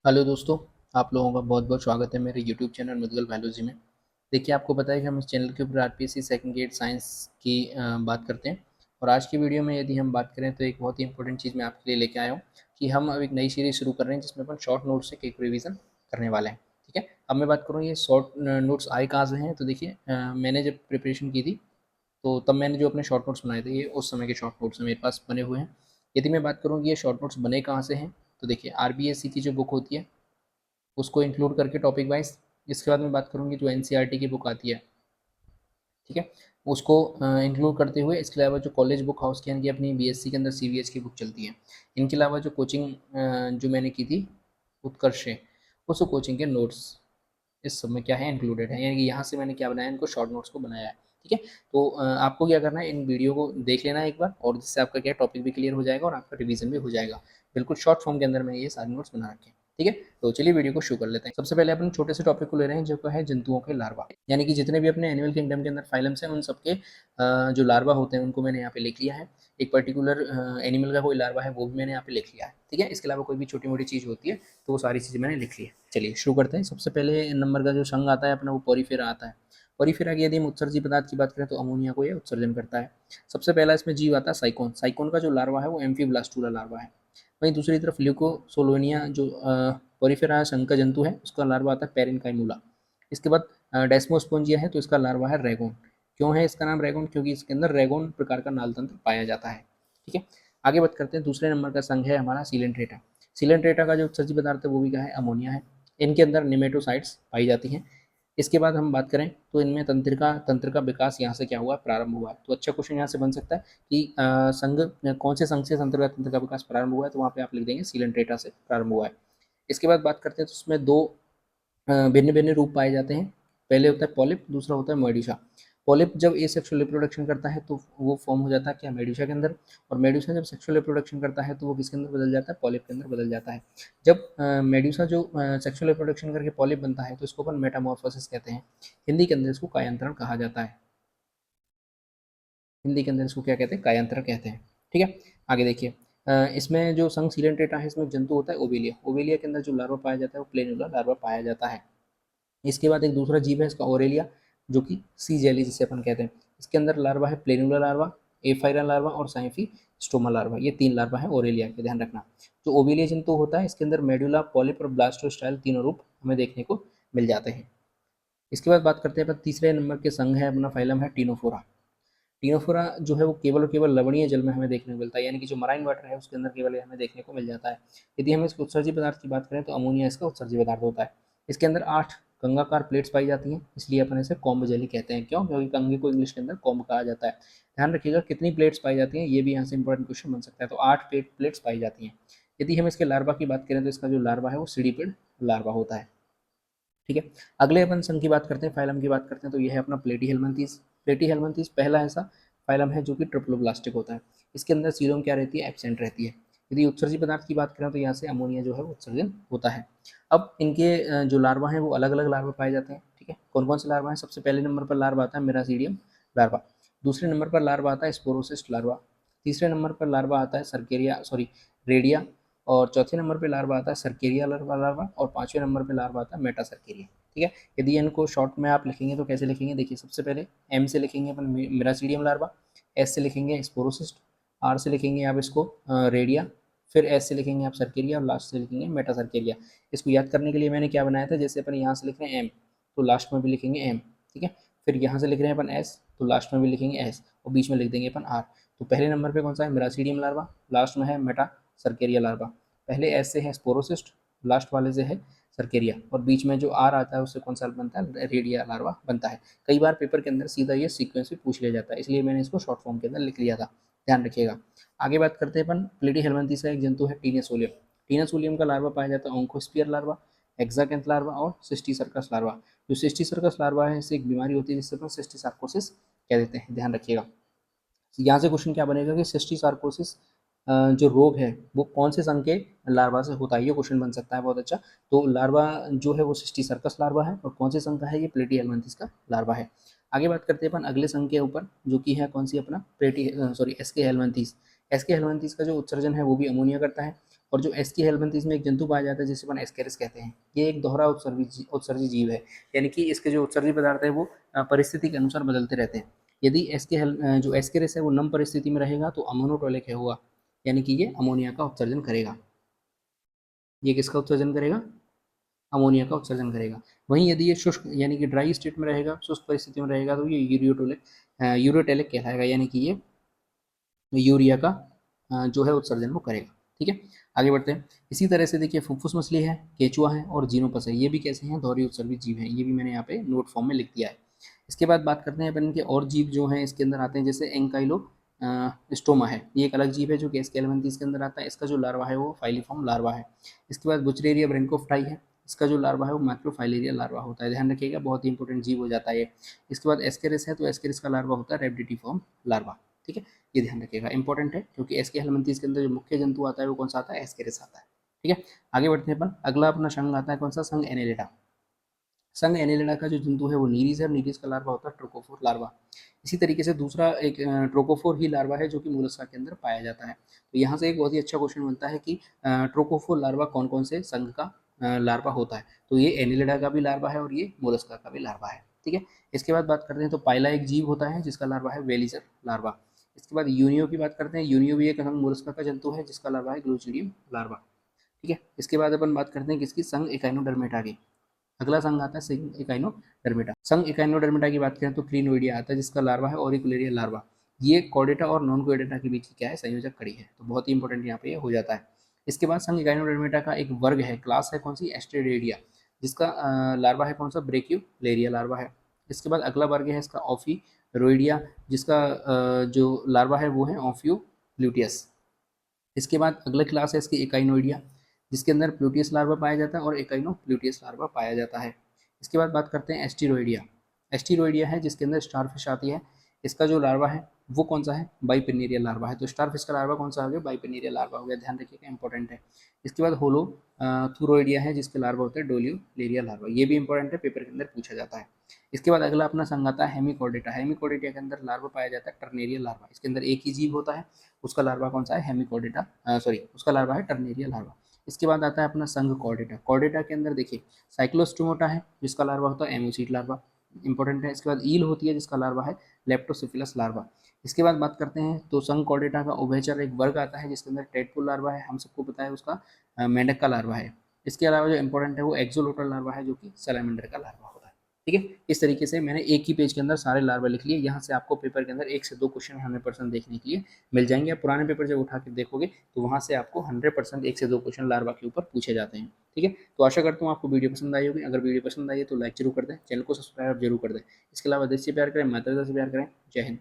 Hello दोस्तों, आप लोगों का बहुत बहुत स्वागत है मेरे यूट्यूब चैनल मुदगल बायोलॉजी में। देखिए, आपको पता है कि हम इस चैनल के ऊपर आरपीएससी सेकंड ग्रेड साइंस की बात करते हैं। और आज की वीडियो में यदि हम बात करें तो एक बहुत ही इंपॉर्टेंट चीज़ मैं आपके लिए लेके आया हूँ कि हम अब एक नई सीरीज शुरू कर रहे हैं जिसमें अपन शॉर्ट नोट से क्विक रिवीजन करने वाले हैं। ठीक है, अब मैं बात करूँ ये शॉर्ट नोट्स आए कहाँ से हैं। तो देखिए, मैंने जब प्रिपरेशन की थी तो तब मैंने जो अपने शॉर्ट नोट्स बनाए थे ये उस समय के शॉर्ट नोट्स मेरे पास बने हुए हैं। यदि मैं बात करूँ कि ये शॉर्ट नोट्स बने कहाँ से हैं, तो देखिए आरबीएससी की जो बुक होती है उसको इंक्लूड करके टॉपिक वाइज। इसके बाद मैं बात करूँगी जो एनसीईआरटी की बुक आती है, ठीक है, उसको इंक्लूड करते हुए इसके अलावा जो कॉलेज बुक हाउस की यानी कि अपनी बीएससी के अंदर सीवीएच की बुक चलती है, इनके अलावा जो कोचिंग जो मैंने की थी उत्कर्ष से, उस कोचिंग के नोट्स इस सब में क्या है इंक्लूडेड है, यानी कि यहाँ से मैंने क्या बनाया, इनको शॉर्ट नोट्स को बनाया है। ठीक है, तो आपको क्या करना है, इन वीडियो को देख लेना है एक बार, और जिससे आपका क्या टॉपिक भी क्लियर हो जाएगा और आपका रिवीजन भी हो जाएगा। बिल्कुल शॉर्ट फॉर्म के अंदर मैंने ये सारे नोट्स बना रखे हैं। ठीक है, तो चलिए वीडियो को शुरू कर लेते हैं। सबसे पहले अपन छोटे से टॉपिक को ले रहे हैं जो है जंतुओं के लार्वा, यानी कि जितने भी अपने एनिमल किंगडम के अंदर फाइलम्स हैं उन सबके जो लार्वा होते हैं उनको मैंने यहाँ पे लिख लिया है। एक पर्टिकुलर एनिमल का कोई लार्वा है वो भी मैंने यहाँ पे लिख लिया है। ठीक है, इसके अलावा कोई भी छोटी मोटी चीज़ होती है तो वो सारी चीज़ें मैंने लिख ली है। चलिए शुरू करते हैं। सबसे पहले नंबर का जो संघ आता है अपना वो पोरीफेरा आता है। पोरीफेरा की यदि हम उत्सर्जी पदार्थ की बात करें तो अमोनिया को ये उत्सर्जन करता है। सबसे पहला इसमें जीव आता है साइकोन। साइकोन का जो लार्वा है वो एम्फीब्लास्टुला लार्वा है। वहीं दूसरी तरफ ल्यूकोसोलोनिया जो पोरीफेरा संघ का जंतु है उसका लार्वा आता है पेरेन्काइमूला। इसके बाद डेस्मोस्पोंजिया है तो इसका लार्वा है रेगोन। क्यों है इसका नाम रेगोन? क्योंकि इसके अंदर रेगोन प्रकार का नाल तंत्र पाया जाता है। ठीक है, आगे बात करते हैं। दूसरे नंबर का संघ है हमारा सीलेंट्रेटा। सीलेंट्रेटा का जो उत्सर्जी पदार्थ है वो भी क्या है, अमोनिया है। इनके अंदर निमेटोसाइट्स पाई जाती हैं। इसके बाद हम बात करें तो इनमें तंत्र का विकास यहाँ से क्या हुआ, प्रारंभ हुआ है। तो अच्छा क्वेश्चन यहाँ से बन सकता है कि संघ कौन से संघ से तंत्र का विकास प्रारंभ हुआ है, तो वहाँ पे आप लिख देंगे सीलेंट्रेटा से प्रारंभ हुआ है। इसके बाद बात करते हैं तो उसमें दो भिन्न भिन्न रूप पाए जाते हैं। पहले होता है पॉलिप, दूसरा होता है मेडुसा। पॉलिप जब ए सेक्सुअल रिप्रोडक्शन करता है तो वो फॉर्म हो जाता है क्या, मेडुसा के अंदर। और मेडुसा जब सेक्सुअल रिप्रोडक्शन करता है तो वो किसके अंदर बदल जाता है, पॉलिप के अंदर बदल जाता है। जब मेडुसा जो सेक्सुअल रिप्रोडक्शन करके पॉलिप बनता है तो इसको अपन मेटामॉर्फोसिस कहते हैं। हिंदी के अंदर इसको कायांतरण कहा जाता है। हिंदी के अंदर इसको क्या कहते हैं, कायांतरण कहते हैं। ठीक है, आगे देखिए। इसमें जो संघ सीलेंट्रेटा है इसमें जंतु होता है ओवेलिया। ओवेलिया के अंदर जो लार्वा पाया जाता है वो प्लेनुला लार्वा पाया जाता है। इसके बाद एक दूसरा जीव है इसका ओरेलिया, जो कि सी जेली जिसे अपन कहते हैं। इसके अंदर लार्वा है प्लेनुला लार्वा, एफाइरा लार्वा और साइफी स्टोमा लार्वा। ये तीन लार्वा है ओरेलिया के, ध्यान रखना। जो ओवेलिया जंतु होता है इसके अंदर मेडुला, पॉलिप और ब्लास्टोस्टाइल तीनों रूप हमें देखने को मिल जाते हैं। इसके बाद बात करते हैं अपन तीसरे नंबर के संघ है अपना फाइलम है टीनोफोरा। टीनोफोरा जो है वो केवल और केवल लवणीय जल में हमें देखने को मिलता है, यानी कि जो मराइन वाटर है उसके अंदर केवल हमें देखने को मिल जाता है। यदि हम इसके उत्सर्जी पदार्थ की बात करें तो अमोनिया इसका उत्सर्जी पदार्थ होता है। इसके अंदर 8 कंगाकार प्लेट्स पाई जाती हैं, इसलिए अपन इसे कॉम्ब जेली कहते हैं। क्यों? क्योंकि कंगे को इंग्लिश के अंदर कॉम्ब कहा जाता है। ध्यान रखिएगा कितनी प्लेट्स पाई जाती हैं, ये भी यहाँ से इंपॉर्टेंट क्वेश्चन बन सकता है। तो 8 प्लेट्स पाई जाती हैं। यदि हम इसके लार्वा की बात करें तो इसका जो लार्वा है वो सीढ़ीपेड़ लार्वा होता है। ठीक है, अगले अपन संघ की बात करते हैं, फाइलम की बात करते हैं, तो ये है अपना प्लेटीहेल्मिन्थीस। प्लेटीहेल्मिन्थीस पहला ऐसा फाइलम है जो कि ट्रिप्लोब्लास्टिक होता है। इसके अंदर सीरोम क्या रहती है, एब्सेंट रहती है। यदि उत्सर्जी पदार्थ की बात करें तो यहाँ से अमोनिया जो है वो उत्सर्जन होता है। अब इनके जो लार्वा हैं वो अलग अलग लार्वा पाए जाते हैं। ठीक है, कौन कौन से लार्वा हैं? सबसे पहले नंबर पर लार्वा आता है मेरासीडियम लार्वा। दूसरे नंबर पर लार्वा आता है स्पोरोसिस्ट लार्वा। तीसरे नंबर पर लार्वा आता है सर्केरिया सॉरी रेडिया। और चौथे नंबर पे लार्वा आता है सर्केरिया लार्वा। और पांचवें नंबर पे लार्वा आता है मेटा सर्केरिया। ठीक है, यदि इनको शॉर्ट में आप लिखेंगे तो कैसे लिखेंगे, देखिए सबसे पहले एम से लिखेंगे अपन मेरासीडियम लार्वा, एस से लिखेंगे स्पोरोसिस्ट, आर से लिखेंगे आप इसको रेडिया, फिर एस से लिखेंगे आप सर्केरिया और लास्ट से लिखेंगे मेटा सर्केरिया। इसको याद करने के लिए मैंने क्या बनाया था, जैसे अपन यहाँ से लिख रहे हैं एम तो लास्ट में भी लिखेंगे एम। ठीक है, फिर यहाँ से लिख रहे हैं अपन एस तो लास्ट में भी लिखेंगे एस और बीच में लिख देंगे अपन आर। तो पहले नंबर पे कौन सा है, मेरासीडियम लार्वा, लास्ट में है मेटा सर्केरिया लार्वा। पहले एस से है स्पोरोसिस्ट, लास्ट वाले से है सर्केरिया और बीच में जो आर आता है उससे कौन सा बनता है, रेडिया लार्वा बनता है। कई बार पेपर के अंदर सीधा ये सीक्वेंस भी पूछ लिया जाता है, इसलिए मैंने इसको शॉर्ट फॉर्म के अंदर लिख लिया था, ध्यान रखिएगा। आगे बात करते हैं अपन प्लेटीहेल्मिन्थीस का एक जंतु है टीनेसोलियम। टीनेसोलियम का लार्वा पाया जाता है ओंकोस्पियर लार्वा, हेक्साकैंथ लार्वा और सिस्टीसर्कस लार्वा। जो सिस्टीसर्कस लार्वा है इससे एक बीमारी होती है जिससे अपन सिस्टीसार्कोसिस कह देते हैं, ध्यान रखिएगा। यहाँ से क्वेश्चन क्या बनेगा कि सिस्टीसार्कोसिस जो रोग है वो कौन से संघ के लार्वा से होता है, ये क्वेश्चन बन सकता है बहुत अच्छा। तो लार्वा जो है वो सिस्टीसर्कस लार्वा है और कौन से संघ का है, ये प्लेटीहेल्मिन्थीस का लार्वा है। आगे बात करते हैं अपन अगले संघ के ऊपर जो कि है कौन सी अपना एसके हेल्मिन्थीस। एसके हेल्मिन्थीस का जो उत्सर्जन है वो भी अमोनिया करता है। और जो एस्की हेल्मिंथेस में एक जंतु पाया जाता है जिसे अपन एस्केरिस कहते हैं, ये एक दोहरा उत्सर्जी जीव है, यानी कि इसके जो उत्सर्जी पदार्थ है वो परिस्थिति के अनुसार बदलते रहते हैं। यदि जो एस्केरिस है वो नम परिस्थिति में रहेगा तो अमोनोटोलिक है होगा, यानी कि ये अमोनिया का उत्सर्जन करेगा। ये किसका उत्सर्जन करेगा? अमोनिया का उत्सर्जन करेगा। वहीं यदि ये शुष्क यानी कि ड्राई स्टेट में रहेगा, शुष्क परिस्थिति में रहेगा, तो ये यूरोटेलिक कहलाएगा, यानी कि ये यूरिया का जो है उत्सर्जन वो करेगा। ठीक है, आगे बढ़ते हैं। इसी तरह से देखिए फुफ्फुस मछली है, केचुआ है और जीनोपस है, ये भी कैसे हैं? दोहरी उत्सर्गी जीव हैं। ये भी मैंने यहाँ पे नोट फॉर्म में लिख दिया है। इसके बाद बात करते हैं अपन इनके और जीव जो हैं इसके अंदर आते हैं, जैसे एंकाइलो स्टोमा है, ये एक अलग जीव है जो कि एस्केलेमेंथीज के अंदर आता है। इसका जो लार्वा है वो फाइलीफॉर्म लार्वा है। इसके बाद बुचरेरिया ब्रेंकोफ्टाई है, इसका जो लार्वा है वो माइक्रोफाइलेरिया लार्वा होता है, ध्यान रखिएगा, बहुत ही इंपॉर्टेंट जीव हो जाता है ये। इसके बाद एस्केरिस है, तो एस्केरिस का लार्वा होता है रेप्टिफॉर्म लार्वा। ठीक है, ये ध्यान रखिएगा, इंपॉर्टेंट है, क्योंकि एस्के हेलमिंथीज के अंदर जो मुख्य जंतु आता है वो कौन सा आता है? एस्केरिस आता है। ठीक है, आगे बढ़ते हैं अपन। अगला अपना संघ आता है कौन सा? संघ एनेलिडा। संघ एनेलिडा का जो जंतु है वो नीरीज है, नीरीज का लार्वा होता है ट्रोकोफोर लार्वा। इसी तरीके से दूसरा एक ट्रोकोफोर ही लार्वा है जो कि मोलस्का के अंदर पाया जाता है। तो यहाँ से एक बहुत ही अच्छा क्वेश्चन बनता है कि ट्रोकोफोर लार्वा कौन कौन से संघ का लार्वा होता है? तो ये एनेलिडा का भी लार्वा है और ये मोलस्का का भी लार्वा है। ठीक है, इसके बाद बात करते हैं तो पाइला एक जीव होता है जिसका लार्वा है वेलिजर लार्वा। इसके बाद यूनियो की बात करते हैं। यूनियो भी एक मोलस्का का जंतु है जिसका लार्वा है ग्लोचिडियम लार्वा। ठीक है, इसके बाद अपन बात करते हैं किसकी? संघ इकाइनोडर्मेटा की। अगला संघ आता है संघ इकाइनोडर्मेटा। संघ इकाइनोडर्मेटा की बात करें तो क्रीनोइडिया आता है जिसका लार्वा है ऑरिकुलेरिया लार्वा। ये कॉर्डेटा और नॉन कॉर्डेटा के बीच की क्या है? संयोजक कड़ी है, तो बहुत ही इंपॉर्टेंट यहाँ पे हो जाता है। इसके बाद संघ इकाइनोडर्मेटा का एक वर्ग है, क्लास है कौन सी? एस्टेरेडिया, जिसका लार्वा है कौन सा? ब्रेक्यूलेरिया लार्वा है। इसके बाद अगला वर्ग है इसका ऑफिरोइडिया, जिसका जो लार्वा है वो है ऑफियो प्लूटियस। इसके बाद अगला क्लास है इसकी इकाइनोइडिया, जिसके अंदर प्लूटियस लार्वा पाया जाता है और इकाइनो प्लूटियस लार्वा पाया जाता है। इसके बाद बात करते हैं एस्टीरोइडिया। एस्टीरोइडिया है जिसके अंदर स्टारफिश आती है। इसका जो लार्वा है वो कौन सा है? बाइपिनेरियल लार्वा है। तो स्टारफिश का लार्वा कौन सा हो गया? बाइपिनेरियल लार्वा हो गया, ध्यान रखिएगा, इंपॉर्टेंट है। इसके बाद होलो थुरोइडिया है जिसके लार्वा होते हैं डोलियोलेरिया लार्वा, ये भी इंपॉर्टेंट है, पेपर के अंदर पूछा जाता है। इसके बाद अगला अपना संघ आता है हेमिकॉर्डेटा। हेमिकॉर्डेटा के अंदर लार्वा पाया जाता है टर्नेरियल लार्वा। इसके अंदर एक ही जीव होता है, उसका लार्वा कौन सा है? हेमिकॉर्डेटा, सॉरी उसका लार्वा है टर्नेरियल लार्वा। इसके बाद आता है अपना संघ कॉर्डेटा। कॉर्डेटा के अंदर देखिए साइक्लोस्टोमोटा है जिसका लार्वा होता है एमोसीट लार्वा, इंपॉर्टेंट है। इसके बाद ईल होती है जिसका लार्वा है लेप्टोसिफिलस लार्वा। इसके बाद बात करते हैं तो संघ कॉर्डेटा का उभयचर एक वर्ग आता है जिसके अंदर टेडपोल लार्वा है, हम सबको पता है उसका मेंढक का लार्वा है। इसके अलावा जो इंपॉर्टेंट है वो एक्सोलोटल लार्वा है जो कि सैलामेंडर का लार्वा होता है। ठीक है, इस तरीके से मैंने एक ही पेज के अंदर सारे लार्वा लिख लिए। यहाँ से आपको पेपर के अंदर 1 से 2 क्वेश्चन 100% देखने के लिए मिल जाएंगे। आप पुराने पेपर जब उठा के देखोगे तो वहाँ से आपको 100% 1 से 2 क्वेश्चन लार्वा के ऊपर पूछे जाते हैं। ठीक है, तो आशा करता हूँ आपको वीडियो पसंद आई होगी। अगर वीडियो पसंद आई है तो लाइक जरूर कर दें, चैनल को सब्सक्राइब जरूर कर दें। इसके अलावा देश से प्यार करें, माता पिता से प्यार करें। जय हिंद।